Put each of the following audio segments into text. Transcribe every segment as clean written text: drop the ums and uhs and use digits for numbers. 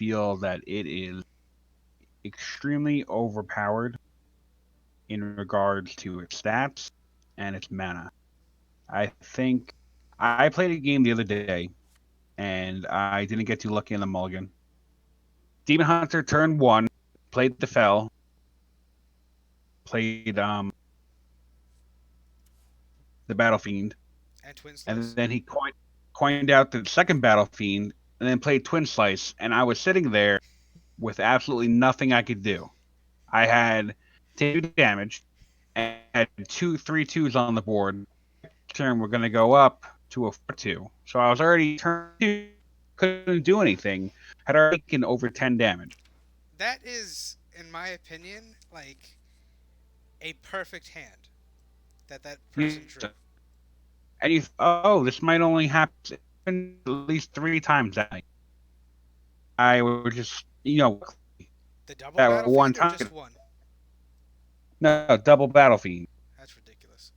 feel that it is extremely overpowered in regards to its stats and its mana. I think I played a game the other day, and I didn't get too lucky on the mulligan. Demon Hunter turn 1, played the Fel, played the Battle Fiend, And Twin and Slice. then he coined out the second Battle Fiend, and then played Twin Slice, and I was sitting there with absolutely nothing I could do. I had 2 damage, and had 3 twos on the board. Turn we're gonna go up to a 4-2. So I was already turn 2, couldn't do anything. Had already taken over 10 damage. That is, in my opinion, like a perfect hand that person You- drew. And you, oh, this might only happen at least 3 times that night. I would just, The double that one battlefiend or time. just one? No, double Battle Fiend. That's ridiculous.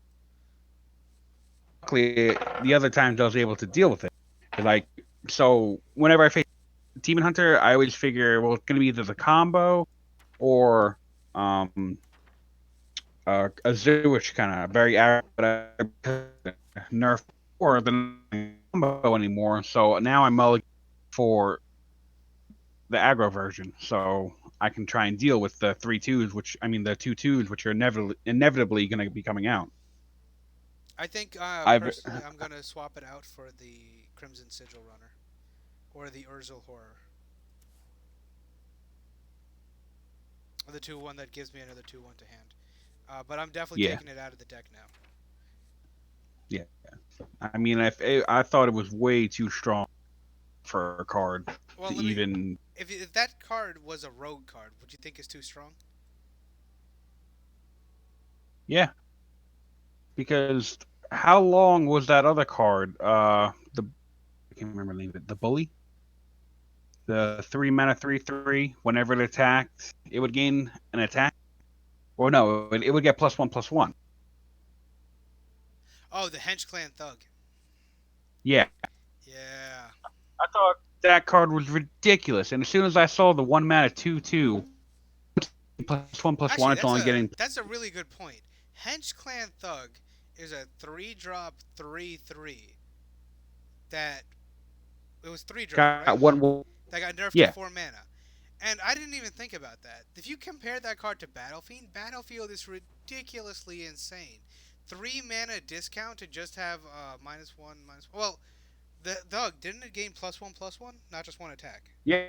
Luckily, the other times I was able to deal with it. Like, so whenever I face Demon Hunter, I always figure, well, it's going to be either the combo or um, a Zooish kind of very average, but nerf or the combo anymore. So now I'm mulligan for the aggro version, so I can try and deal with the 3 twos, which I mean the 2 twos, which are inevitably going to be coming out. I think I've personally, I'm gonna swap it out for the Crimson Sigil Runner or the Urzel Horror, or the 2/1 that gives me another 2/1 to hand. But I'm definitely yeah, taking it out of the deck now. yeah. I mean, I thought it was way too strong for a card Well, to let me. even. If that card was a rogue card, would you think it's too strong? Yeah, because how long was that other card? The I can't remember the name of it. The bully. The 3 mana 3/3. Whenever it attacked, it would gain an attack. Well, no, it would get +1/+1. Oh, the Hench Clan Thug. Yeah, Yeah. I thought that card was ridiculous. And as soon as I saw the 1 mana 2/2 +1/+1, Actually, it's only getting. that's a really good point. Hench Clan Thug is a 3-drop 3/3 that it was 3-drop, Got right? one. That got nerfed to Yeah, 4 mana. And I didn't even think about that. If you compare that card to Battlefiend, Battlefield is ridiculously insane. 3 mana discount to just have -1, Well, the Thug, didn't it gain +1/+1? Not just one attack. yeah.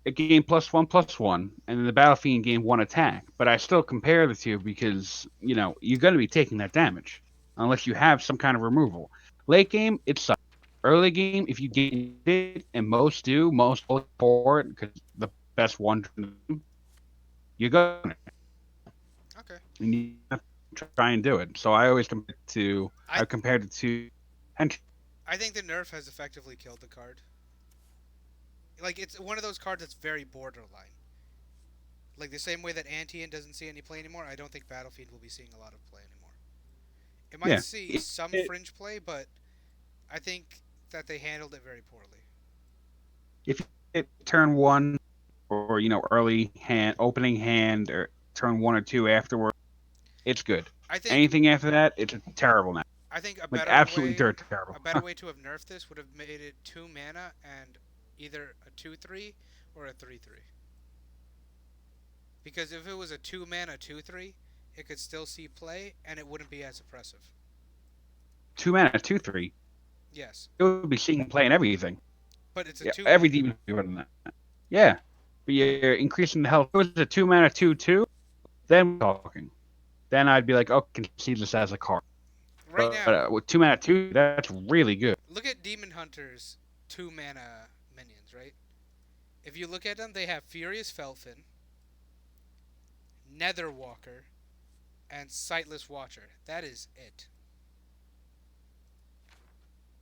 It gained +1/+1, and then the Battlefiend gained 1 attack. But I still compare the two because you're going to be taking that damage unless you have some kind of removal. Late game, it sucks. Early game, if you gain it, and most look for it because the best one, you go Okay. and you have to try and do it. So I always I I compared it to hench. I think the nerf has effectively killed the card. Like, it's one of those cards that's very borderline. Like, the same way that Antian doesn't see any play anymore, I don't think Battlefield will be seeing a lot of play anymore. It might Yeah. see some fringe play, but I think that they handled it very poorly. If it turn 1 or early hand, opening hand, or turn 1 or 2 afterward, it's good. I think Anything after that, it's terrible now. I think Like absolutely dirt terrible. a better way to have nerfed this would have made it 2 mana and either a 2/3 or a 3/3. Because if it was a 2 mana 2/3, it could still see play and it wouldn't be as oppressive. 2 mana 2/3. Yes, It would be seeing play and everything. but it's a Yeah, 2 mana. every demon would be better than that. Yeah, but you're increasing the health. If it was a 2 mana 2/2, then we're talking. Then I'd be like, oh, I can see this as a card. Right But now, with 2 mana 2, that's really good. look at Demon Hunter's 2 mana minions, right? If you look at them, they have Furious Felfin, Netherwalker, and Sightless Watcher. That is it.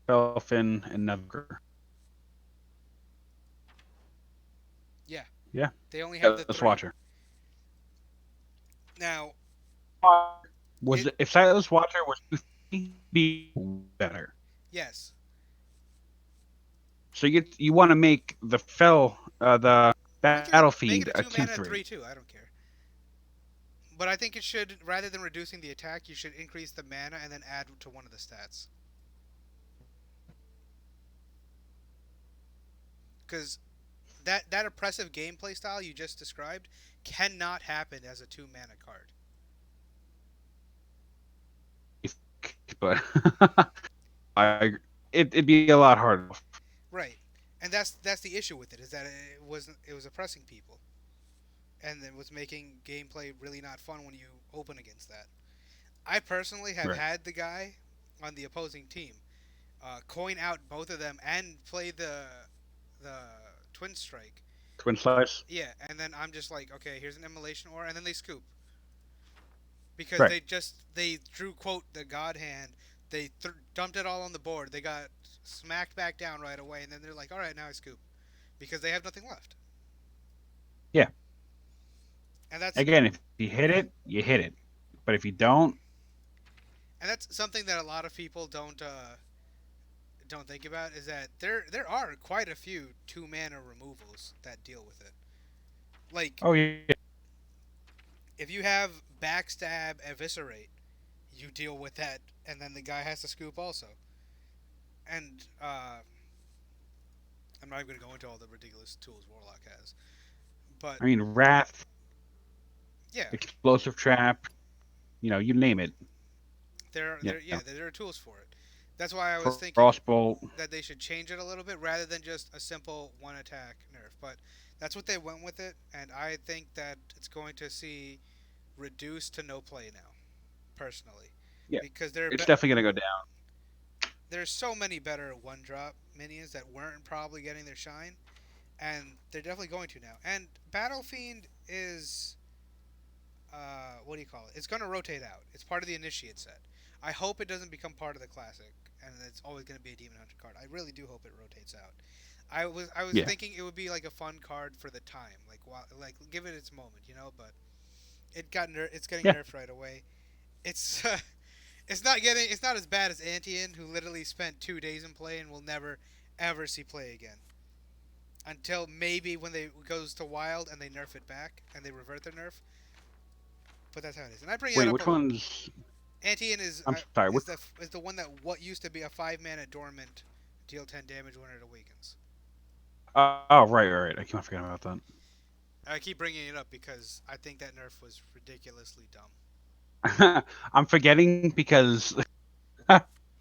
Elfin and Nether. Yeah, Yeah, they only have the let's three. watch her. Now, Was it it, if Sightless Watcher was 2/3, be better. yes, So you want to make the Fel The Make it Battlefiend, a a 2 mana 2/3. 3/2. I don't care. But I think it should, rather than reducing the attack, you should increase the mana and then add to one of the stats. Because that oppressive gameplay style you just described cannot happen as a 2 mana card. But I it'd be a lot harder. Right, and that's the issue with it, is that it was oppressing people, and it was making gameplay really not fun when you open against that. I personally have Right. had the guy on the opposing team coin out both of them and play the twin strike. Twin slice. Yeah, and then I'm just like, okay, here's an immolation ore, and then they scoop because Right. they drew quote the god hand, they dumped it all on the board, they got smacked back down right away, and then they're like, all right, now I scoop because they have nothing left, Yeah. and that's Again, if you hit it, you hit it. But if you don't, and that's something that a lot of people don't think about, is that there are quite a few 2 mana removals that deal with it. Like oh yeah, if you have backstab eviscerate, you deal with that, and then the guy has to scoop also. And I'm not even going to go into all the ridiculous tools Warlock has, but I mean wrath, yeah, explosive trap, you name it. there Yeah. yeah there are tools for it. That's why I was thinking Crossbow. that they should change it a little bit rather than just a simple one attack nerf. But that's what they went with it, and I think that it's going to see reduced to no play now, personally, Yeah. because It's definitely gonna go down. there's so many better one drop minions that weren't probably getting their shine, and they're definitely going to now. And Battle Fiend is what do you call it? It's going to rotate out. It's part of the Initiate set. I hope it doesn't become part of the Classic, and it's always going to be a Demon Hunter card. I really do hope it rotates out. I was Yeah. thinking it would be like a fun card for the time, like give it its moment, But it's getting Yeah. nerfed right away. It's it's not as bad as Antian, who literally spent 2 days in play and will never ever see play again until maybe when they goes to wild and they nerf it back and they revert their nerf. But that's how it is. And I bring it Wait, up which a lot. one's? Antian is I'm sorry. is Which? the one that what used to be a 5 mana dormant, deal 10 damage when it awakens. Oh, right. I can't forget about that. I keep bringing it up because I think that nerf was ridiculously dumb. I'm forgetting because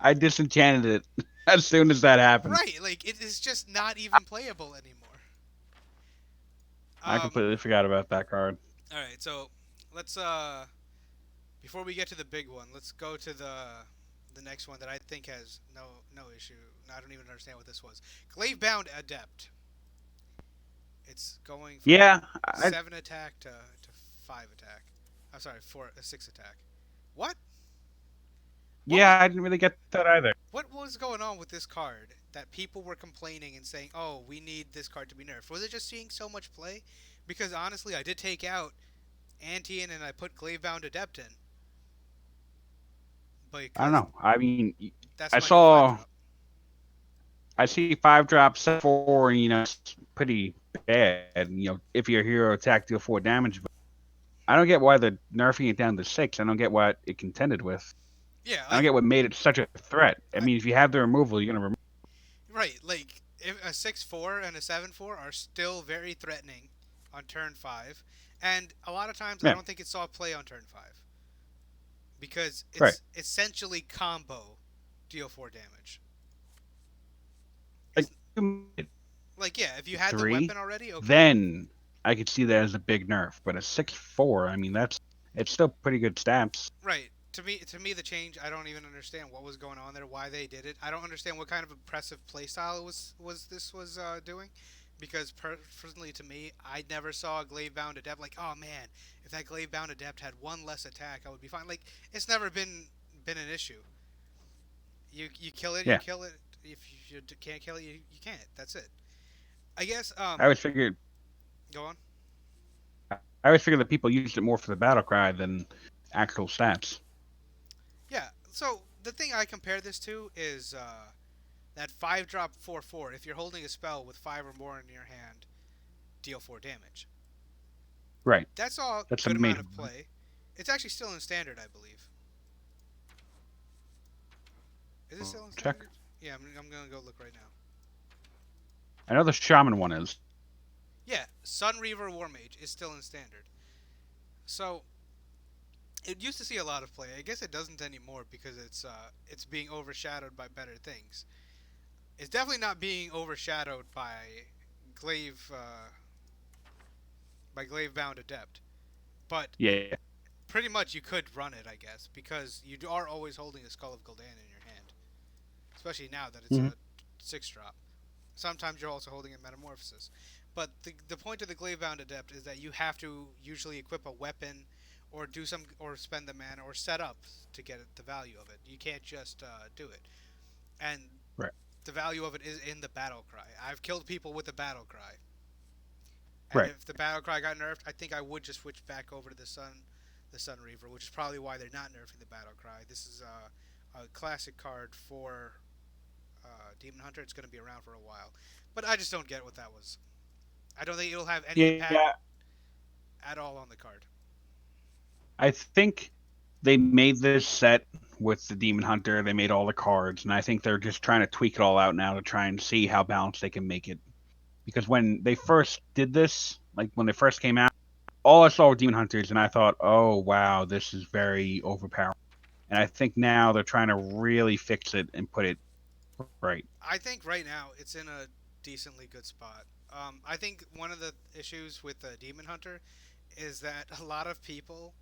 I disenchanted it as soon as that happened. Right, like it is just not even playable anymore. I Um, completely forgot about that card. all right, so let's before we get to the big one, let's go to the next one that I think has no issue. I don't even understand what this was. Glavebound Adept. It's going from Yeah, 7 attack to 5 attack. I'm sorry, 6 attack. What? What was yeah, I didn't really get that either. what was going on with this card that people were complaining and saying, "Oh, we need this card to be nerfed"? Was it just seeing so much play? Because honestly, I did take out Antian and I put Glavebound Adept in I don't because know. I mean, that's I my new 5 saw, drop. I see 5 drops, 4, and it's pretty bad. If your hero attack deal 4 damage, but I don't get why they're nerfing it down to 6. I don't get what it contended with. Yeah, I don't get what made it such a threat. I mean, if you have the removal, you're gonna remove. right. Like if a 6/4 and a 7/4 are still very threatening on turn 5, and a lot of times I Yeah, don't think it saw play on turn 5 because right. it's essentially combo deal 4 damage. Like It's like, yeah, if you had the 3, weapon already, okay. then I could see that as a big nerf. But a 6/4, I mean, it's still pretty good stats. Right. To me, the change, I don't even understand what was going on there, why they did it. I don't understand what kind of impressive playstyle was doing, because personally to me, I never saw a Glavebound Adept like, oh man, if that Glavebound Adept had one less attack, I would be fine. Like it's never been an issue. You kill it, you Yeah, kill it. If you can't kill it, you can't. That's it. I guess. I always figured Go on. I always figured that people used it more for the battle cry than actual stats. Yeah. So the thing I compare this to is that 5 drop 4/4. If you're holding a spell with 5 or more in your hand, deal 4 damage. Right. That's all That's the good amount main of one. play. It's actually still in standard, I believe. Is it still in Check. standard? Yeah, I'm gonna go look right now. I know the shaman one is. Yeah, Sun Reaver War Mage is still in standard. So it used to see a lot of play. I guess it doesn't anymore because it's being overshadowed by better things. It's definitely not being overshadowed Glaive uh, by Glaive Bound Adept, but Yeah. pretty much you could run it, I guess, because you are always holding a Skull of Gul'dan in your hand, especially now that it's Mm-hmm. a 6-drop. Sometimes you're also holding a Metamorphosis. But the point of the Glaive Bound Adept is that you have to usually equip a weapon or do some or spend the mana or set up to get the value of it. You can't just do it. And Right. the value of it is in the battle cry. I've killed people with the battle cry. And Right. if the battle cry got nerfed, I think I would just switch back over to the Sun Reaver, which is probably why they're not nerfing the battle cry. This is a classic card for Demon Hunter. It's going to be around for a while, but I just don't get what that was. I don't think it'll have any impact Yeah. at all on the card. I think they made this set with the Demon Hunter. They made all the cards, and I think they're just trying to tweak it all out now to try and see how balanced they can make it. Because when they first did this, like when they first came out, all I saw were Demon Hunters, and I thought, oh wow, this is very overpowering. And I think now they're trying to really fix it and put it right. I think right now it's in a decently good spot. I think one of the issues with Demon Hunter is that a lot of people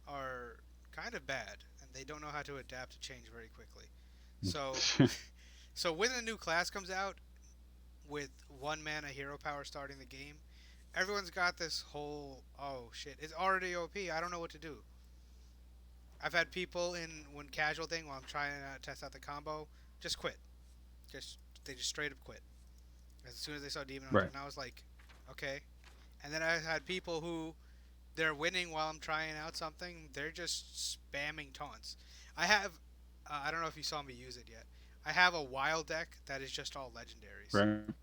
are kind of bad and they don't know how to adapt to change very quickly. So, so when a new class comes out with 1 mana hero power starting the game, everyone's got this whole oh shit, it's already OP. I don't know what to do. I've had people in one casual thing while I'm trying to test out the combo just quit. Just they just straight up quit as soon as they saw Demon Hunter, Right. and I was like, okay. And then I had people who they're winning while I'm trying out something. They're just spamming taunts. I have, I don't know if you saw me use it yet. I have a wild deck that is just all legendaries, Right.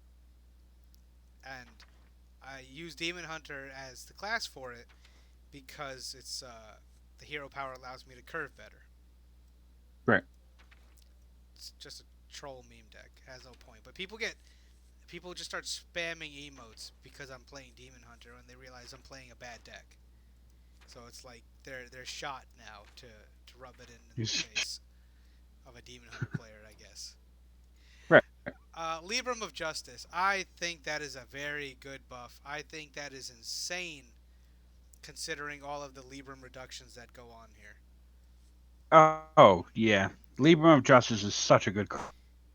and I use Demon Hunter as the class for it because it's the hero power allows me to curve better. Right. It's just a troll meme deck. It has no point. But people just start spamming emotes because I'm playing Demon Hunter and they realize I'm playing a bad deck. So it's like they're shot now to rub it in the face of a Demon Hunter player, I guess. Right. Libram of Justice. I think that is a very good buff. I think that is insane considering all of the Libram reductions that go on here. Oh yeah, Libra of Justice is such a good card.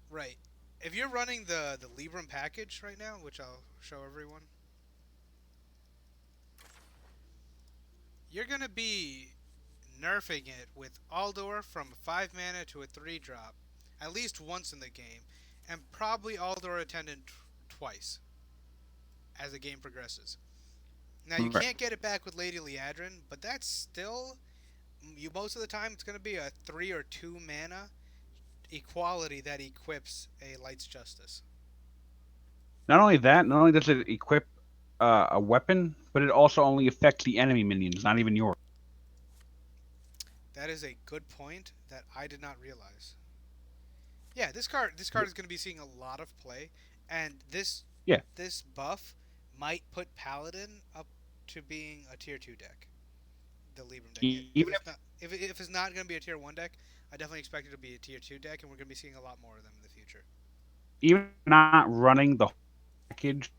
Right. If you're running the Libram package right now, which I'll show everyone, you're gonna be nerfing it with Aldor from a 5 mana to a 3-drop at least once in the game, and probably Aldor Attendant twice as the game progresses. Now you Right. can't get it back with Lady Liadrin, but that's still you most of the time it's gonna be a 3 or 2 mana equality that equips a Light's Justice. Not only that, not only does it equip a weapon, but it also only affects the enemy minions, not even yours. That is a good point that I did not realize. Yeah, this card is going to be seeing a lot of play, and Yeah. this buff might put Paladin up to being a tier 2 deck. The Libram deck. If Even it's not if it's not going to be a tier 1 deck, I definitely expect it to be a tier 2 deck, and we're going to be seeing a lot more of them in the future. even not running the package,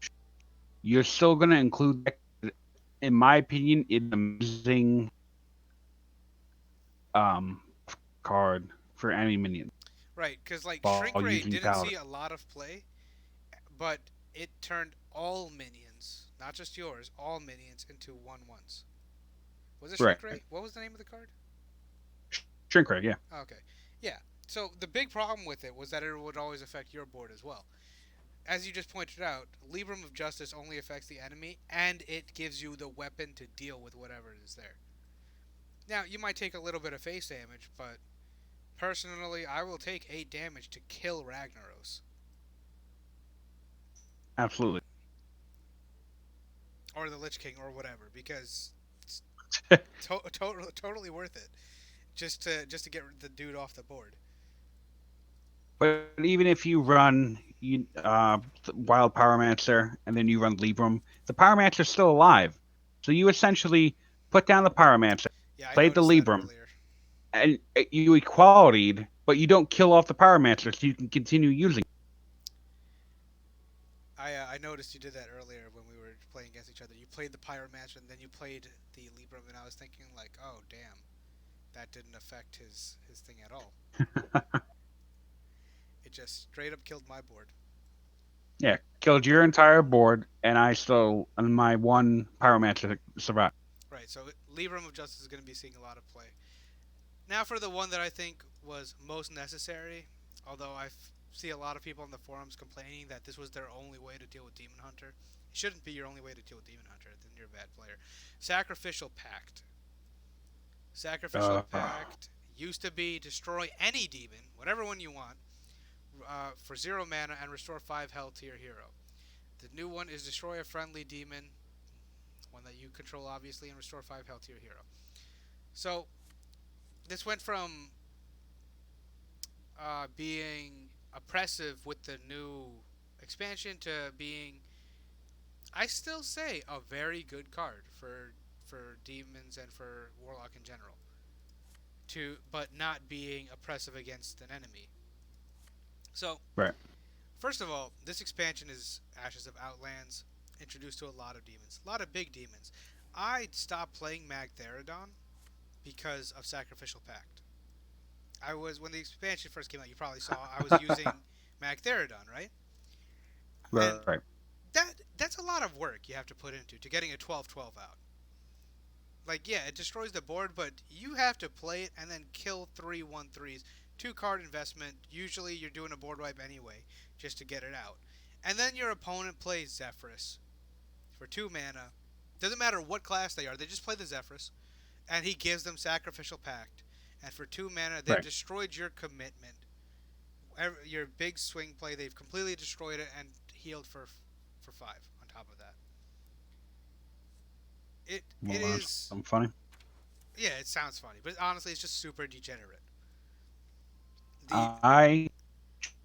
you're still going to include, in my opinion, an amazing um, card for enemy minions Right, because like while Shrink Ray using didn't Paladin. see a lot of play, but it turned all minions, not just yours, all minions into 1/1s. Was it Right. Shrink Ray? What was the name of the card? Shrink Ray, yeah. Okay. Yeah. So the big problem with it was that it would always affect your board as well. As you just pointed out, Libram of Justice only affects the enemy, and it gives you the weapon to deal with whatever is there. Now, you might take a little bit of face damage, but personally, I will take 8 damage to kill Ragnaros. Absolutely. or the Lich King or whatever, because it's totally worth it just to get the dude off the board. But even if you run Wild Pyromancer and then you run Libram, the Pyromancer's still alive. So you essentially put down the Pyromancer, Yeah, I played the noticed that Libram, earlier. and you equality'd, but you don't kill off the Pyromancer, so you can continue using. I noticed you did that earlier when we were playing against each other. You played the Pyromancer and then you played the Libram, and I was thinking like, oh damn, that didn't affect his thing at all. It just straight up killed my board. Yeah, killed your entire board, and I still, and my one Pyromancer survived. Right, so Libram of Justice is going to be seeing a lot of play. Now for the one that I think was most necessary, although see a lot of people on the forums complaining that this was their only way to deal with Demon Hunter. It shouldn't be your only way to deal with Demon Hunter, then you're a bad player. Sacrificial Pact. Sacrificial Uh, Pact used to be destroy any demon, whatever one you want, for 0 mana and restore 5 health to your hero. The new one is destroy a friendly demon, one that you control obviously, and restore 5 health to your hero. So this went from being oppressive with the new expansion to being, I still say, a very good card for demons and for warlock in general. But not being oppressive against an enemy. So right. first of all, this expansion is Ashes of Outlands, introduced to a lot of demons, a lot of big demons. I stopped playing Magtheridon because of Sacrificial Pact. I was when the expansion first came out. You probably saw I was using Magtheridon, right? And Right. that's a lot of work you have to put into to getting a 12/12 out. Like, yeah, it destroys the board, but you have to play it and then kill 3/1/3s. 2 card investment. Usually you're doing a board wipe anyway, just to get it out. And then your opponent plays Zephyrus for 2 mana. Doesn't matter what class they are, they just play the Zephyrus. And he gives them Sacrificial Pact. And for 2 mana, they've Right. destroyed your commitment. Your big swing play, they've completely destroyed it and healed for 5 on top of that. It Well, that's is, something funny. yeah, it sounds funny, but honestly, it's just super degenerate. The I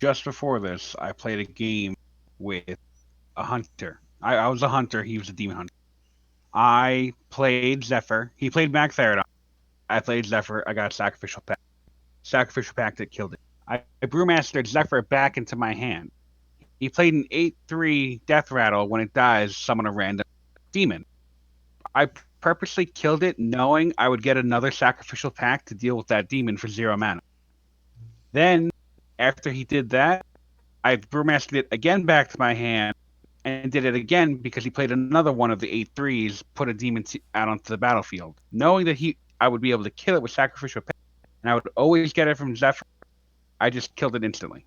just before this, I played a game with a hunter. I was a hunter. He was a demon hunter. I played Zephyr. He played Magtheridon. I played Zephyr. I got Sacrificial Pact. Sacrificial Pact that killed it. I brewmastered Zephyr back into my hand. He played an 8/3 Death Rattle. When it dies, summon a random demon. I purposely killed it knowing I would get another Sacrificial Pact to deal with that demon for 0 mana. Then, after he did that, I brewmastered it again back to my hand and did it again because he played another one of the 8/3s, put a demon out onto the battlefield. Knowing that I would be able to kill it with Sacrificial Pact, and I would always get it from Zephyr, I just killed it instantly.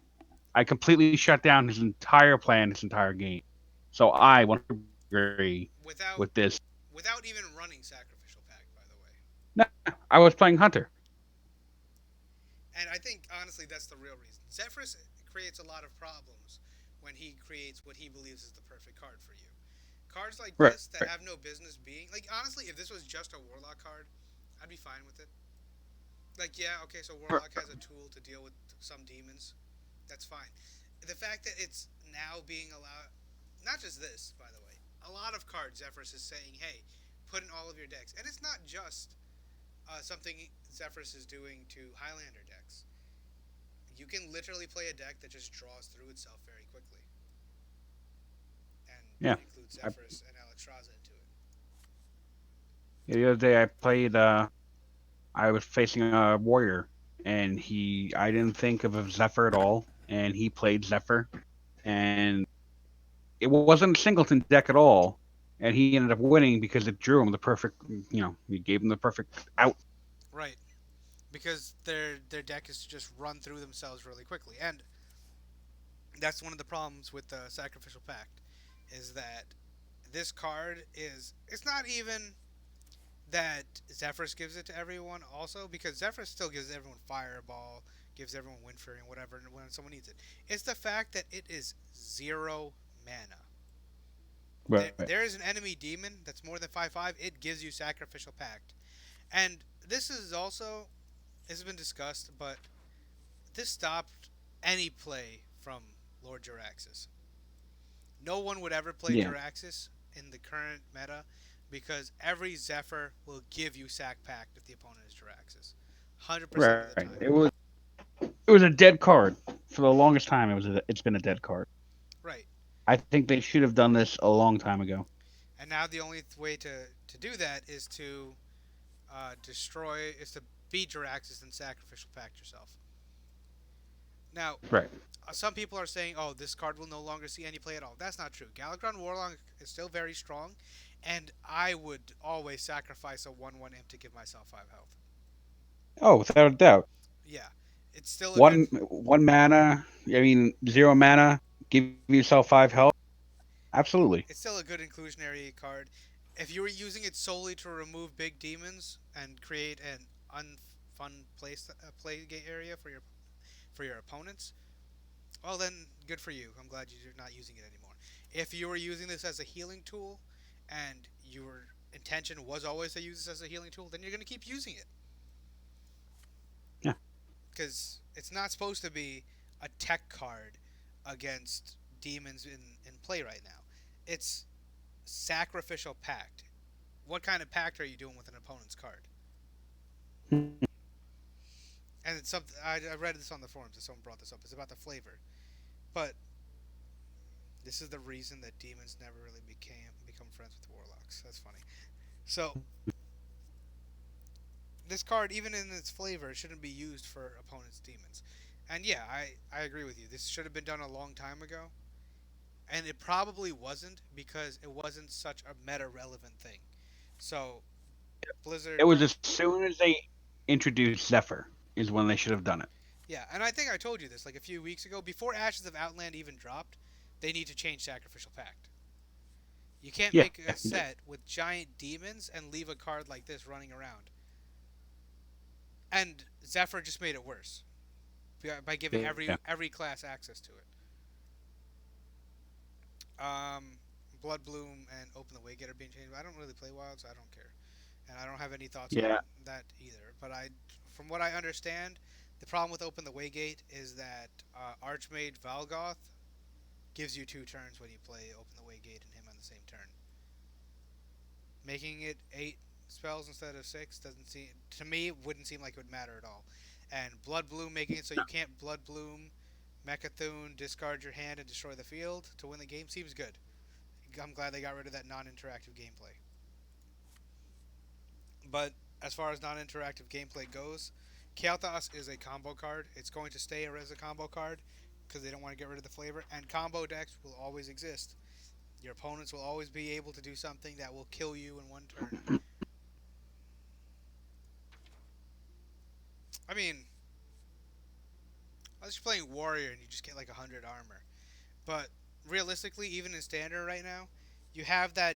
I completely shut down his entire plan, his entire game. So I 100% agree without with this. without even running Sacrificial Pact, by the way. No, I was playing Hunter. And I think honestly that's the real reason. Zephyrus creates a lot of problems when he creates what he believes is the perfect card for you. Cards like Right. this that have no business being, like, honestly, if this was just a Warlock card, I'd be fine with it. Like, yeah, okay, so Warlock has a tool to deal with some demons. That's fine. The fact that it's now being allowed, not just this, by the way, a lot of cards Zephyrus is saying, hey, put in all of your decks. And it's not just something Zephyrus is doing to Highlander decks. You can literally play a deck that just draws through itself very quickly. And Yeah. it includes I, Zephyrus and Alexstrasza into it. the other day I played. I was facing a warrior, and I didn't think of a Zephyr at all, and he played Zephyr, and it wasn't a singleton deck at all, and he ended up winning because it drew him the perfect. He gave him the perfect out. Right. Because their deck is to just run through themselves really quickly. And that's one of the problems with the Sacrificial Pact, is that this card is, it's not even that Zephyrus gives it to everyone also, because Zephyrus still gives everyone Fireball, gives everyone Wind Fury and whatever when someone needs it. It's the fact that it is 0 mana. Right. There is an enemy demon that's more than 5/5. It gives you Sacrificial Pact, and this is also has been discussed, but this stopped any play from Lord Jaraxxus. No one would ever play Yeah. Jaraxxus in the current meta because every Zephyr will give you Sac Pact if the opponent is Jaraxxus. 100% of the Right. time. It was a dead card for the longest time. It's been a dead card. Right. I think they should have done this a long time ago. And now the only way to do that is to is to beat Jaraxxus and Sacrificial Pact yourself. Now, Right. some people are saying, oh, this card will no longer see any play at all. That's not true. Galakrond Warlock is still very strong, and I would always sacrifice a 1/1 imp to give myself 5 health. Oh, without a doubt. Yeah, it's still a good. One mana. I mean, zero mana. Give yourself 5 health. Absolutely. It's still a good inclusionary card. If you were using it solely to remove big demons and create an unfun area for your opponents, well then, good for you. I'm glad you're not using it anymore. If you were using this as a healing tool, and your intention was always to use this as a healing tool, then you're going to keep using it. Yeah. Because it's not supposed to be a tech card against demons in play right now. It's Sacrificial Pact. What kind of pact are you doing with an opponent's card? And it's something I read this on the forums. And someone brought this up. It's about the flavor, but this is the reason that demons never really become friends with warlocks. That's funny. So this card, even in its flavor, shouldn't be used for opponents' demons. And yeah, I agree with you. This should have been done a long time ago. And it probably wasn't because it wasn't such a meta relevant thing. So It Blizzard, was as soon as they introduced Zephyr is when they should have done it. yeah, and I think I told you this like a few weeks ago. Before Ashes of Outland even dropped, they need to change Sacrificial Pact. You can't Yeah. make a set with giant demons and leave a card like this running around. And Zephyr just made it worse by giving Yeah. every class access to it. Blood Bloom and Open the Waygate are being changed. I don't really play Wild, so I don't care, and I don't have any thoughts on Yeah. that either. But from what I understand, the problem with Open the Waygate is that Archmage Valgoth gives you 2 turns when you play Open the Waygate and him on the same turn. Making it 8 spells instead of 6 doesn't seem to me wouldn't seem like it would matter at all. And Blood Bloom making it so you can't Blood Bloom Mecha'thun, discard your hand, and destroy the field to win the game seems good. I'm glad they got rid of that non-interactive gameplay. But as far as non-interactive gameplay goes, Kael'thas is a combo card. It's going to stay as a combo card because they don't want to get rid of the flavor. And combo decks will always exist. Your opponents will always be able to do something that will kill you in 1 turn. I mean, unless you're playing Warrior and you just get like 100 armor. But realistically, even in Standard right now, you have that